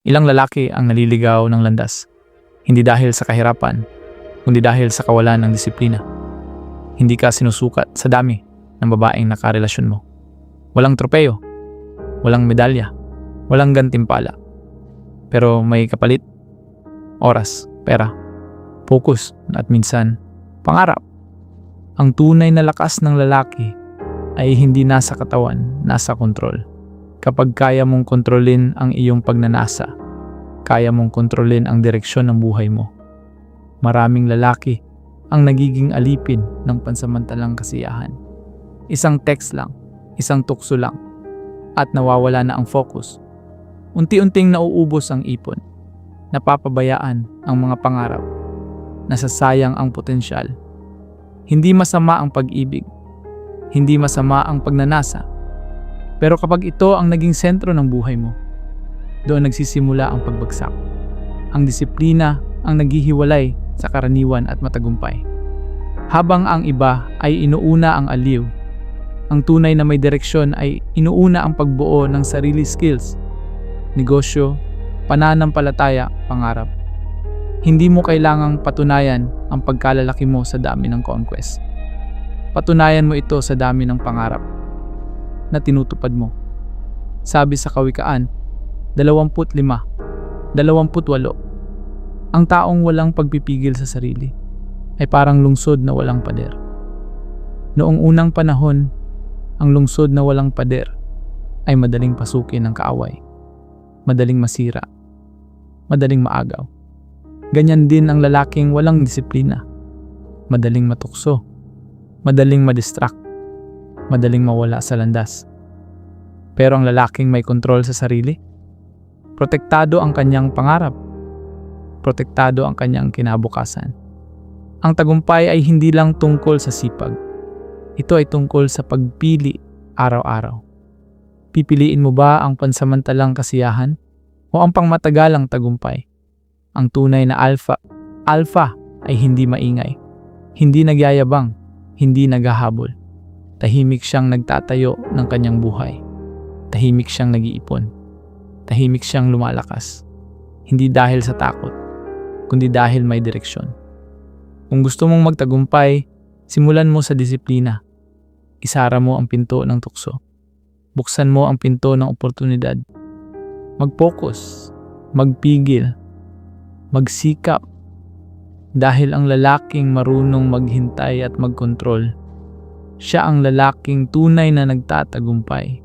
Ilang lalaki ang naliligaw ng landas, hindi dahil sa kahirapan, kundi dahil sa kawalan ng disiplina. Hindi ka sinusukat sa dami ng babaeng nakarelasyon mo. Walang tropeyo, walang medalya, walang gantimpala. Pero may kapalit, oras, pera, focus at minsan, pangarap. Ang tunay na lakas ng lalaki ay hindi nasa katawan, nasa kontrol. Kapag kaya mong kontrolin ang iyong pagnanasa, kaya mong kontrolin ang direksyon ng buhay mo. Maraming lalaki ang nagiging alipin ng pansamantalang kasiyahan. Isang text lang, isang tukso lang, at nawawala na ang focus. Unti-unting nauubos ang ipon, napapabayaan ang mga pangarap, nasasayang ang potensyal. Hindi masama ang pag-ibig, hindi masama ang pagnanasa. Pero kapag ito ang naging sentro ng buhay mo, doon nagsisimula ang pagbagsak. Ang disiplina ang naghihiwalay sa karaniwan at matagumpay. Habang ang iba ay inuuna ang aliw, ang tunay na may direksyon ay inuuna ang pagbuo ng sarili skills, negosyo, pananampalataya, pangarap. Hindi mo kailangang patunayan ang pagkalalaki mo sa dami ng conquest. Patunayan mo ito sa dami ng pangarap na tinutupad mo. Sabi sa Kawikaan 25:28, ang taong walang pagpipigil sa sarili ay parang lungsod na walang pader. Noong unang panahon, ang lungsod na walang pader ay madaling pasukin ng kaaway, madaling masira, madaling maagaw. Ganyan din ang lalaking walang disiplina, madaling matukso, madaling madistract, madaling mawala sa landas. Pero ang lalaking may kontrol sa sarili, protektado ang kanyang pangarap, protektado ang kanyang kinabukasan. Ang tagumpay ay hindi lang tungkol sa sipag. Ito ay tungkol sa pagpili araw-araw. Pipiliin mo ba ang pansamantalang kasiyahan o ang pangmatagalang tagumpay? Ang tunay na alpha ay hindi maingay, hindi nagyayabang, hindi naghahabol. Tahimik siyang nagtatayo ng kanyang buhay. Tahimik siyang nag-iipon. Tahimik siyang lumalakas. Hindi dahil sa takot, kundi dahil may direksyon. Kung gusto mong magtagumpay, simulan mo sa disiplina. Isara mo ang pinto ng tukso. Buksan mo ang pinto ng oportunidad. Mag-focus, magpigil, magsikap. Dahil ang lalaking marunong maghintay at magkontrol, siya ang lalaking tunay na nagtatagumpay.